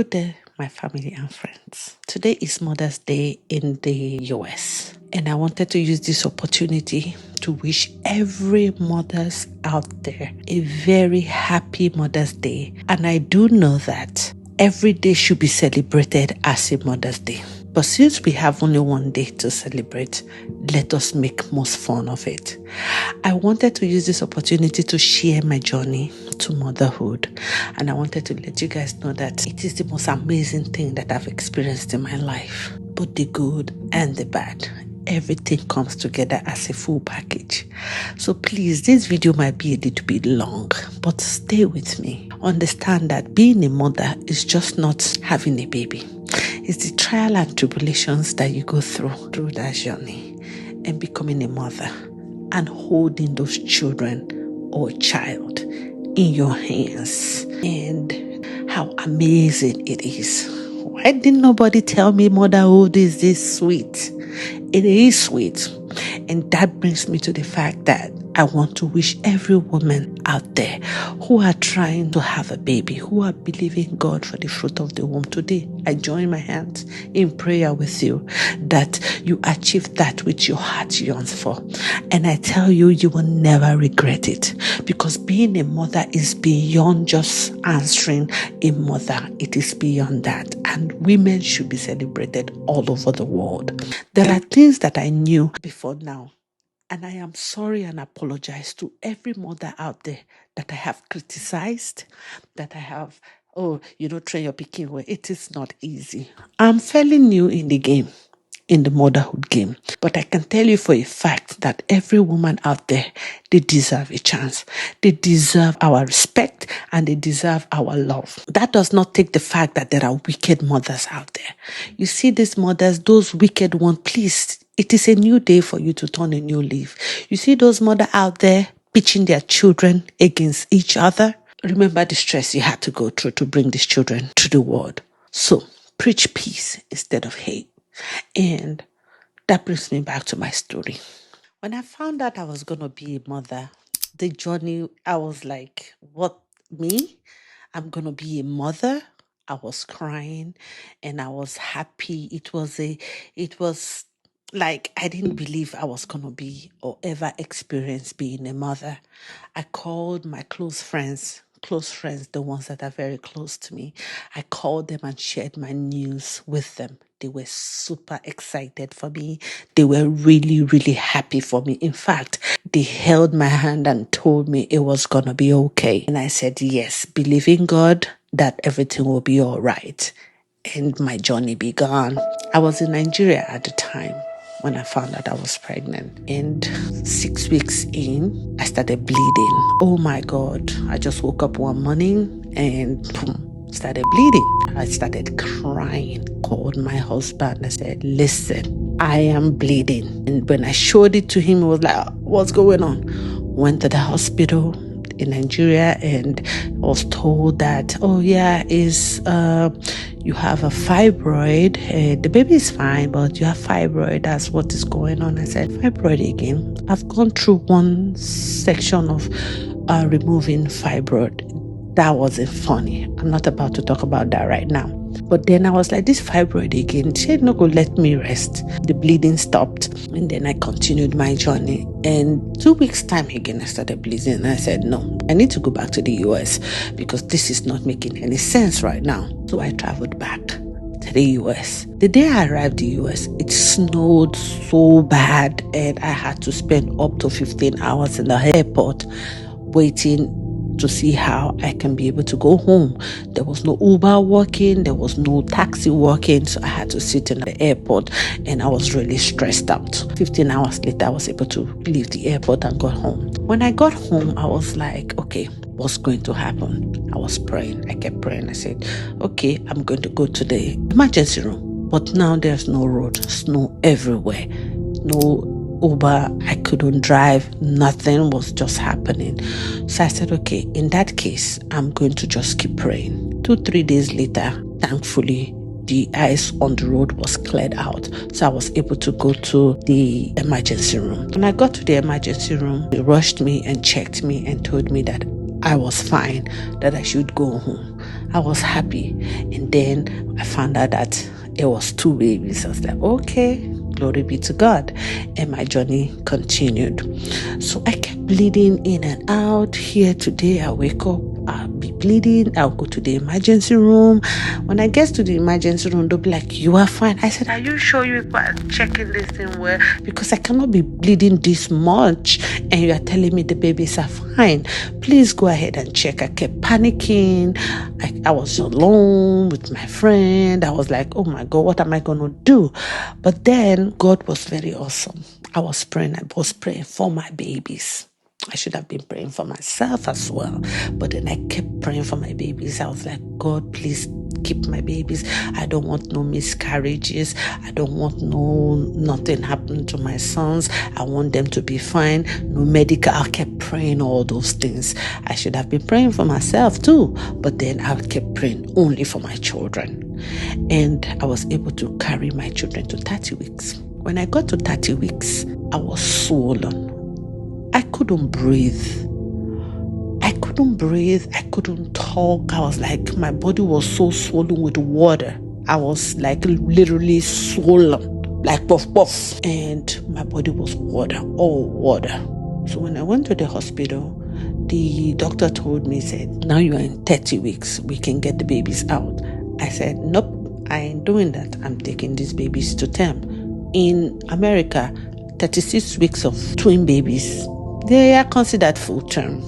Good day, my family and friends. Today is Mother's Day in the US, and I wanted to use this opportunity to wish every mothers out there a very happy Mother's Day. And I do know that every day should be celebrated as a Mother's Day. But since we have only one day to celebrate, let us make most fun of it. I wanted to use this opportunity to share my journey to motherhood. And I wanted to let you guys know that it is the most amazing thing that I've experienced in my life. Both the good and the bad. Everything comes together as a full package. So please, this video might be a little bit long, but stay with me. Understand that being a mother is just not having a baby. It's the trial and tribulations that you go through that journey and becoming a mother and holding those children or child in your hands, and how amazing it is. Why didn't nobody tell me motherhood is this sweet? It is sweet. And that brings me to the fact that I want to wish every woman out there who are trying to have a baby, who are believing God for the fruit of the womb today, I join my hands in prayer with you that you achieve that which your heart yearns for. And I tell you, you will never regret it, because being a mother is beyond just answering a mother. It is beyond that. And women should be celebrated all over the world. There are things that I knew before now, and I am sorry and apologize to every mother out there that I have criticized, that I have, train your pikin well. It is not easy. I'm fairly new in the game, in the motherhood game. But I can tell you for a fact that every woman out there, they deserve a chance. They deserve our respect and they deserve our love. That does not take the fact that there are wicked mothers out there. You see these mothers, those wicked ones, please, it is a new day for you to turn a new leaf. You see those mothers out there pitching their children against each other. Remember the stress you had to go through to bring these children to the world. So preach peace instead of hate. And that brings me back to my story. When I found out I was going to be a mother, the journey, I was like, what, me? I'm going to be a mother? I was crying and I was happy. It was like I didn't believe I was going to be or ever experience being a mother. I called my close friends, the ones that are very close to me. I called them and shared my news with them. They were super excited for me. They were really, really happy for me. In fact, they held my hand and told me it was going to be okay. And I said, yes, believe in God that everything will be all right. And my journey began. I was in Nigeria at the time when I found out I was pregnant. And 6 weeks in, I started bleeding. Oh my God. I just woke up one morning and boom, started bleeding. I started crying, called my husband. I said, listen, I am bleeding. And when I showed it to him, he was like, what's going on? Went to the hospital in Nigeria and was told that, you have a fibroid. The baby is fine, but you have fibroid. That's what is going on. I said, fibroid again? I've gone through one section of removing fibroid. That wasn't funny. I'm not about to talk about that right now. But then I was like, this fibroid again, she not going to let me rest. The bleeding stopped. And then I continued my journey. And 2 weeks time again, I started bleeding. And I said, no, I need to go back to the US because this is not making any sense right now. So I traveled back to the US. The day I arrived in the US, it snowed so bad. And I had to spend up to 15 hours in the airport waiting to see how I can be able to go home. There was no Uber working, there was no taxi working, so I had to sit in the airport and I was really stressed out. 15 hours later, I was able to leave the airport and go home. When I got home, I was like, okay, what's going to happen? I was praying. I kept praying. I said, okay, I'm going to go to the emergency room. But now there's no road, snow everywhere, no Uber, I couldn't drive, nothing was just happening. So I said, okay, in that case, I'm going to just keep praying. 2-3 days later, thankfully, the ice on the road was cleared out. So I was able to go to the emergency room. When I got to the emergency room, they rushed me and checked me and told me that I was fine, that I should go home. I was happy. And then I found out that it was 2 babies. I was like, okay, glory be to God. And my journey continued. So I kept bleeding in and out. Here today, I wake up, I'll be bleeding. I'll go to the emergency room. When I get to the emergency room, they'll be like, you are fine. I said, are you sure you are checking this thing well? Because I cannot be bleeding this much and you are telling me the babies are fine. Please go ahead and check. I kept panicking. I was alone with my friend. I was like, oh my God, what am I going to do? But then God was very awesome. I was praying for my babies. I should have been praying for myself as well. But then I kept praying for my babies. I was like, God, please keep my babies. I don't want no miscarriages. I don't want nothing happening to my sons. I want them to be fine. No medical. I kept praying all those things. I should have been praying for myself too. But then I kept praying only for my children. And I was able to carry my children to 30 weeks. When I got to 30 weeks, I was swollen. I couldn't breathe. I couldn't talk. I was like, my body was so swollen with water. I was like literally swollen, like puff puff. And my body was water, all water. So when I went to the hospital, the doctor told me, said, now you are in 30 weeks. We can get the babies out. I said, nope, I ain't doing that. I'm taking these babies to term. In America, 36 weeks of twin babies, they are considered full term,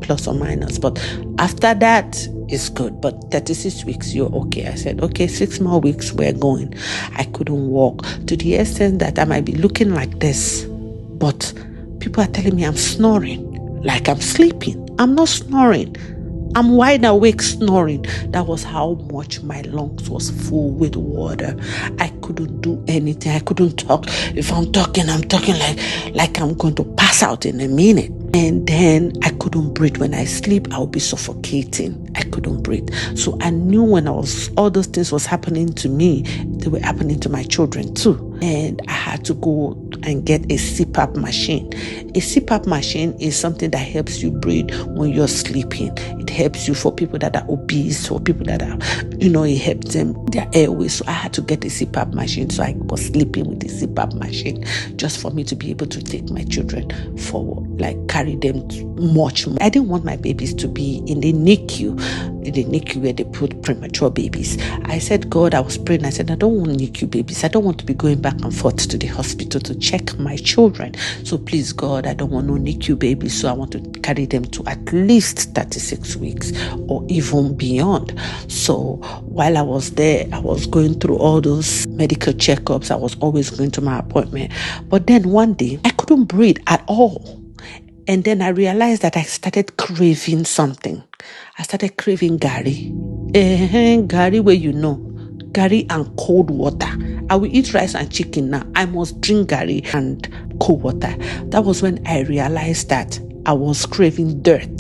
plus or minus. But after that, it's good. But 36 weeks, you're okay. I said, okay, 6 more weeks, we're going. I couldn't walk to the extent that I might be looking like this. But people are telling me I'm snoring, like I'm sleeping. I'm not snoring. I'm wide awake snoring. That was how much my lungs was full with water. I couldn't do anything. I couldn't talk. If I'm talking like I'm going to pass out in a minute. And then I couldn't breathe. When I sleep, I'll be suffocating. I couldn't breathe. So I knew when all those things was happening to me, they were happening to my children too. And I had to go and get a CPAP machine. A CPAP machine is something that helps you breathe when you're sleeping. It helps you for people that are obese, or people that are, it helps them, their airways. So I had to get a CPAP machine. So I was sleeping with the CPAP machine just for me to be able to take my children forward, like carry them much more. I didn't want my babies to be in the NICU where they put premature babies. I said, God, I was praying. I said, I don't want NICU babies. I don't want to be going back and forth to the hospital to check my children. So please, God, I don't want no NICU babies. So I want to carry them to at least 36 weeks or even beyond. So while I was there, I was going through all those medical checkups. I was always going to my appointment. But then one day, I couldn't breathe at all. And then I realized that I started craving something. I started craving Gary. Gary where Gary and cold water. I will eat rice and chicken now. I must drink Gary and cold water. That was when I realized that I was craving dirt.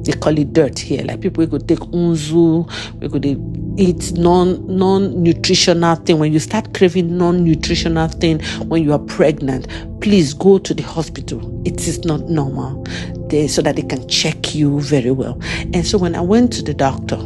They call it dirt here. Like people could take unzu, we could eat non-nutritional thing. When you start craving non-nutritional thing when you are pregnant, please go to the hospital. It is not normal. So that they can check you very well. And so when I went to the doctor,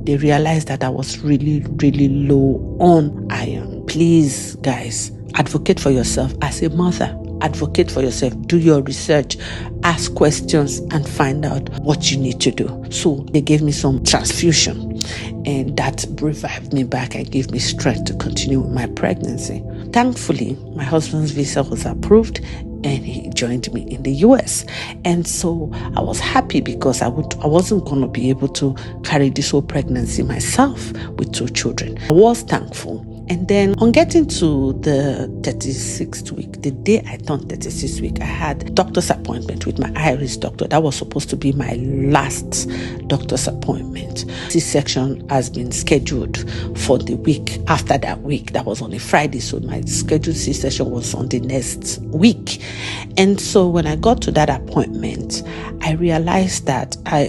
they realized that I was really, really low on iron. Please, guys, advocate for yourself as a mother. Advocate for yourself. Do your research. Ask questions and find out what you need to do. So they gave me some transfusion, and that revived me back and gave me strength to continue with my pregnancy. Thankfully, my husband's visa was approved and he joined me in the US. And so I was happy because I wasn't going to be able to carry this whole pregnancy myself with 2 children. I was thankful. And then on getting to the 36th week, the day I turned 36th week, I had doctor's appointment with my iris doctor. That was supposed to be my last doctor's appointment. C-section has been scheduled for the week after that week. That was on a Friday, so my scheduled C-section was on the next week. And so when I got to that appointment, I realized that I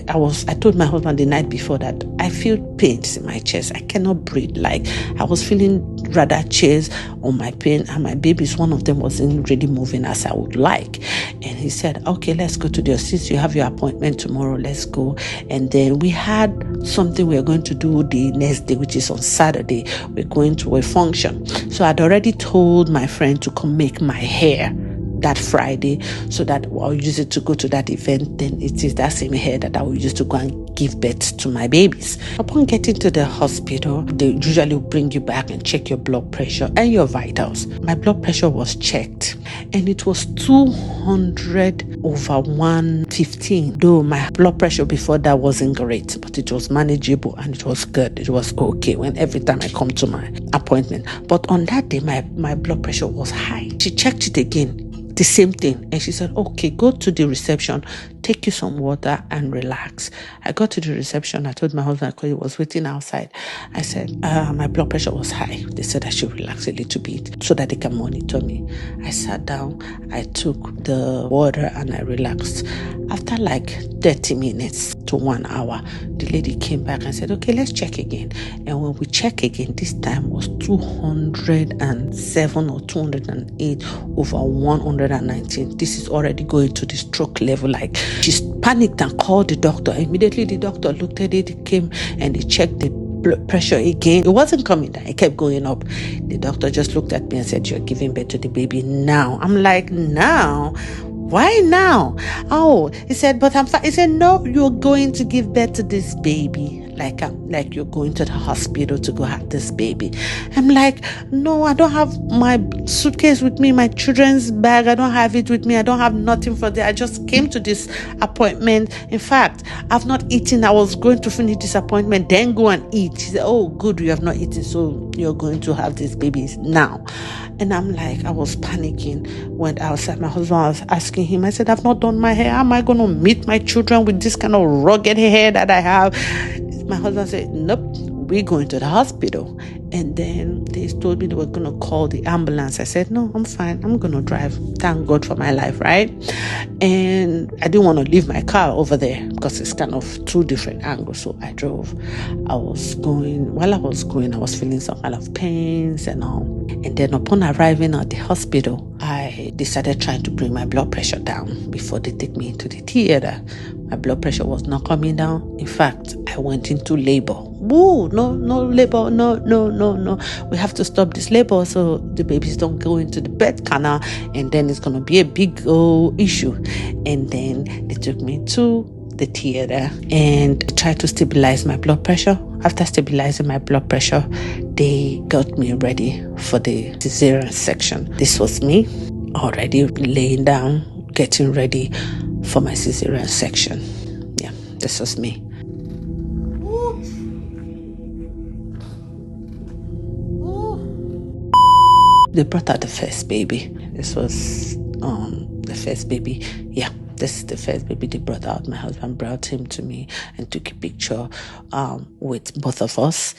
told my husband the night before that I feel pains in my chest. I cannot breathe. Like I was feeling rather chase on my pain, and my babies, one of them wasn't really moving as I would like. And he said, okay, let's go to the, since you have your appointment tomorrow, let's go. And then we had something we are going to do the next day, which is on Saturday. We're going to a function. So I'd already told my friend to come make my hair that Friday, so that I'll use it to go to that event. Then it is that same hair that I will use to go and give birth to my babies. Upon getting to the hospital, they usually bring you back and check your blood pressure and your vitals. My blood pressure was checked and it was 200/115. Though my blood pressure before that wasn't great, but it was manageable and it was good. It was okay when every time I come to my appointment. But on that day, my blood pressure was high. She checked it again, the same thing, and she said, okay, go to the reception, take you some water and relax. I got to the reception. I told my husband, because he was waiting outside, I said, my blood pressure was high. They said I should relax a little bit so that they can monitor me. I sat down, I took the water and I relaxed. After like 30 minutes to 1 hour, the lady came back and said, okay, let's check again. And when we check again, this time was 207 or 208/119. This is already going to the stroke level. Like, she panicked and called the doctor. Immediately the doctor looked at it, came and they checked the blood pressure again. It wasn't coming down, it kept going up. The doctor just looked at me and said, you're giving birth to the baby now. I'm like, now? Why now? Oh, he said, but I'm fine. He said, no, you're going to give birth to this baby. Like you're going to the hospital to go have this baby. I'm like, no, I don't have my suitcase with me, my children's bag. I don't have it with me. I don't have nothing for that. I just came to this appointment. In fact, I've not eaten. I was going to finish this appointment, then go and eat. He said, oh, good, you have not eaten, so you're going to have these babies now. And I'm like, I was panicking. Went outside. My husband was asking him, I said, I've not done my hair. How am I going to meet my children with this kind of rugged hair that I have? My husband said, nope, we're going to the hospital. And then they told me they were going to call the ambulance. I said, no, I'm fine. I'm going to drive. Thank God for my life, right? And I didn't want to leave my car over there because it's kind of two different angles. So I drove. While I was going, I was feeling some kind of pains and all. And then upon arriving at the hospital, I decided trying to bring my blood pressure down before they take me into the theater. My blood pressure was not coming down. In fact, I went into labor. Woo, no labor, no. We have to stop this labor so the babies don't go into the birth canal, and then it's going to be a big issue. And then they took me to the theater and tried to stabilize my blood pressure. After stabilizing my blood pressure, they got me ready for the cesarean section. This was me already laying down, getting ready for my cesarean section. Yeah, this was me. They brought out the first baby. This was the first baby. Yeah, this is the first baby they brought out. My husband brought him to me and took a picture with both of us.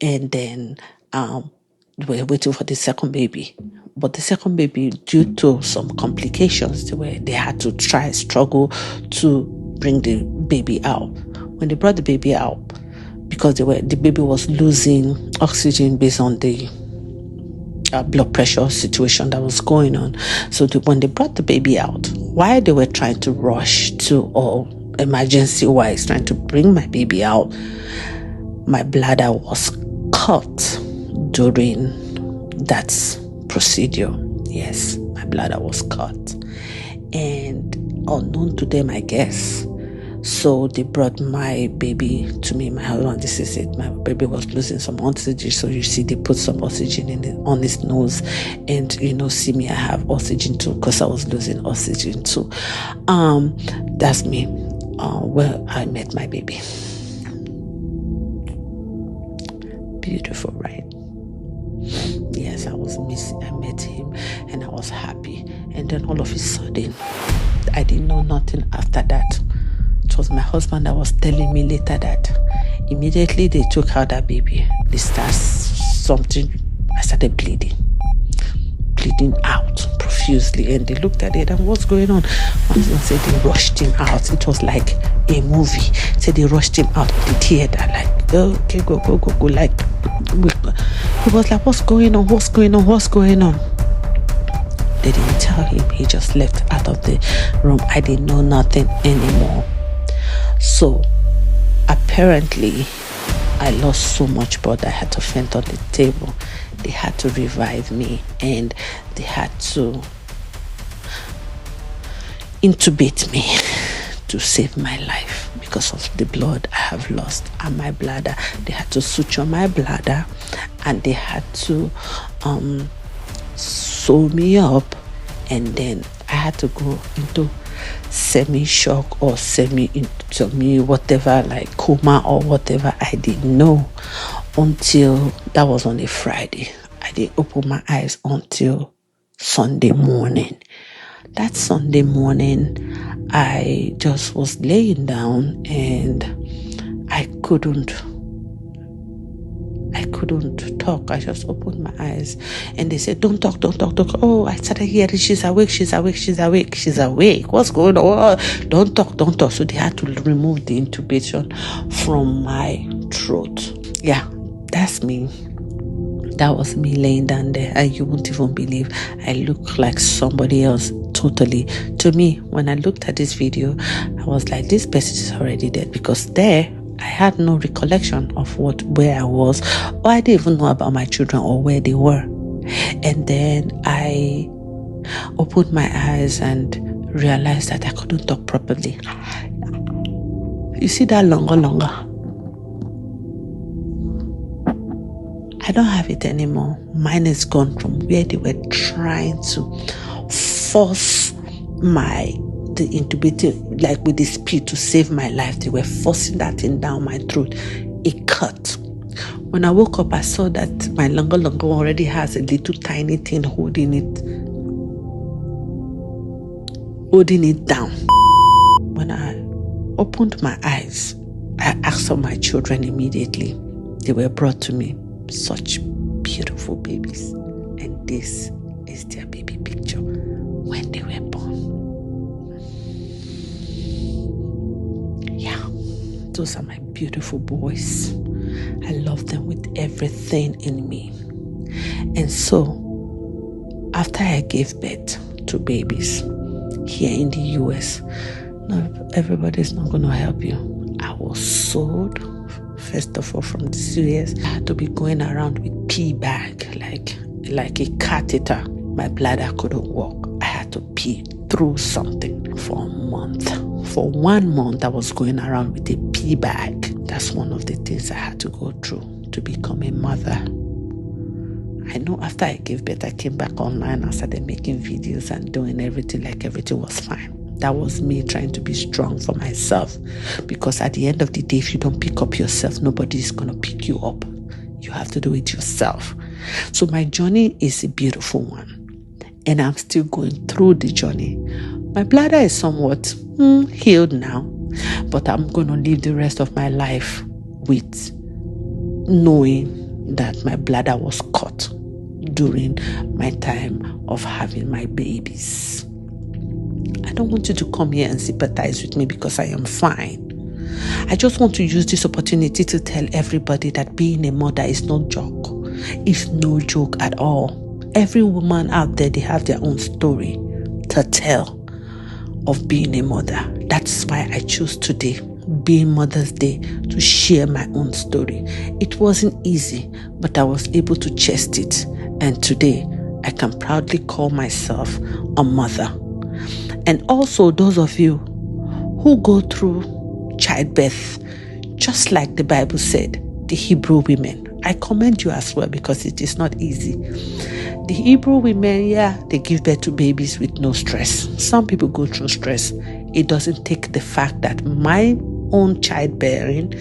And then we were waiting for the second baby. But the second baby, due to some complications, they had to struggle to bring the baby out. When they brought the baby out, because the baby was losing oxygen based on the blood pressure situation that was going on. So when they brought the baby out, while they were trying to rush to, or emergency-wise, trying to bring my baby out, my bladder was cut during that procedure. Yes, my bladder was cut. And unknown to them, I guess. So they brought my baby to me. My husband, this is it. My baby was losing some oxygen. So you see, they put some oxygen on his nose. And, see me, I have oxygen too, because I was losing oxygen too. That's me. Where I met my baby. Beautiful, right? Yes, I met him and I was happy. And then all of a sudden, I didn't know nothing after that. It was my husband that was telling me later that immediately they took out that baby. I started bleeding out profusely, and they looked at it and what's going on? My husband said they rushed him out. It was like a movie. Said they rushed him out of the theater, like, okay, go, like, He was like, what's going on? What's going on? What's going on? They didn't tell him. He just left out of the room. I didn't know nothing anymore. So apparently I lost so much blood I had to faint on the table. They had to revive me, and they had to intubate me to save my life because of the blood I have lost and my bladder. They had to suture my bladder, and they had to sew me up, and then I had to go into semi-shock or whatever, like coma or whatever. I didn't know until that was on a Friday. I didn't open my eyes until Sunday morning. That Sunday morning, I just was laying down and I couldn't talk. I just opened my eyes and they said, don't talk. Oh, I started hearing, she's awake. What's going on? Don't talk. So they had to remove the intubation from my throat. Yeah, that's me. That was me laying down there, and you won't even believe I look like somebody else totally. To me, when I looked at this video, I was like, this person is already dead, because there I had no recollection of where I was, or I didn't even know about my children or where they were. And then I opened my eyes and realized that I couldn't talk properly. You see that longer? I don't have it anymore. Mine is gone from where they were trying to force the intubating, like with the speed to save my life. They were forcing that thing down my throat. It cut. When I woke up, I saw that my longer already has a little tiny thing holding it down. When I opened my eyes, I asked for my children immediately. They were brought to me. Such beautiful babies, and this is their baby picture when they were born. Yeah, those are my beautiful boys. I love them with everything in me. And so after I gave birth to babies here in the US, no, everybody's not going to help you. I was sold. First of all, from the US, I had to be going around with pee bag, like a catheter. My bladder couldn't work. I had to pee through something for a month. For 1 month, I was going around with a pee bag. That's one of the things I had to go through to become a mother. I know after I gave birth, I came back online and started making videos and doing everything like everything was fine. That was me trying to be strong for myself, because at the end of the day, if you don't pick up yourself, nobody's going to pick you up. You have to do it yourself. So my journey is a beautiful one, and I'm still going through the journey. My bladder is somewhat healed now, but I'm going to live the rest of my life with knowing that my bladder was cut during my time of having my babies. I don't want you to come here and sympathize with me because I am fine. I just want to use this opportunity to tell everybody that being a mother is no joke. It's no joke at all. Every woman out there, they have their own story to tell of being a mother. That's why I chose today, being Mother's Day, to share my own story. It wasn't easy, but I was able to chest it. And today, I can proudly call myself a mother. And also those of you who go through childbirth, just like the Bible said, the Hebrew women, I commend you as well, because it is not easy. The Hebrew women, they give birth to babies with no stress. Some people go through stress. It doesn't take the fact that my own childbearing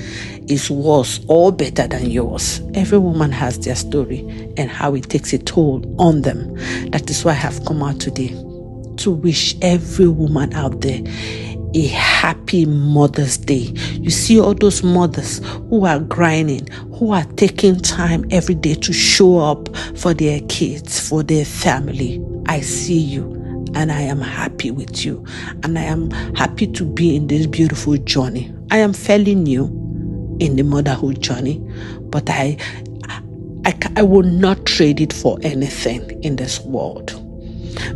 is worse or better than yours. Every woman has their story and how it takes a toll on them. That is why I have come out today to wish every woman out there a happy Mother's Day. You see all those mothers who are grinding, who are taking time every day to show up for their kids, for their family. I see you, and I am happy with you, and I am happy to be in this beautiful journey. I am fairly new in the motherhood journey, but I I will not trade it for anything in this world,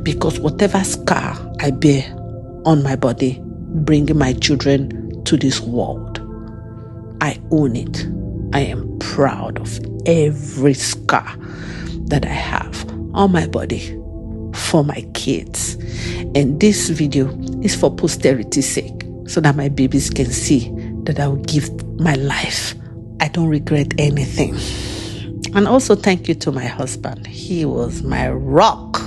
because whatever scar I bear on my body, bringing my children to this world, I own it. I am proud of every scar that I have on my body for my kids. And this video is for posterity's sake, so that my babies can see that I will give my life. I don't regret anything. And also thank you to my husband. He was my rock.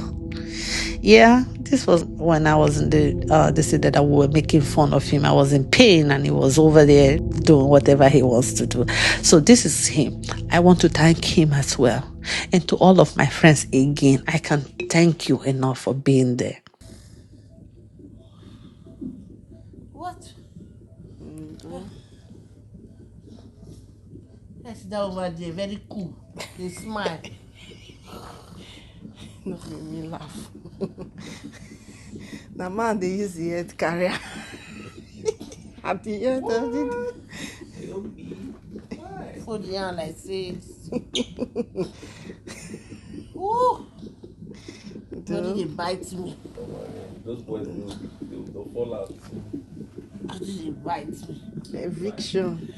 Yeah, this was when I was in they said that I were making fun of him. I was in pain and he was over there doing whatever he wants to do. So this is him. I want to thank him as well. And to all of my friends again, I can't thank you enough for being there. What? That's that over there, very cool. They smile. Not make me laugh. The man they use the head carrier. At the end of it. Hold the hand like this. Ooh. Nobody they bite me. Those boys they'll fall out. Nobody they bite me. Eviction.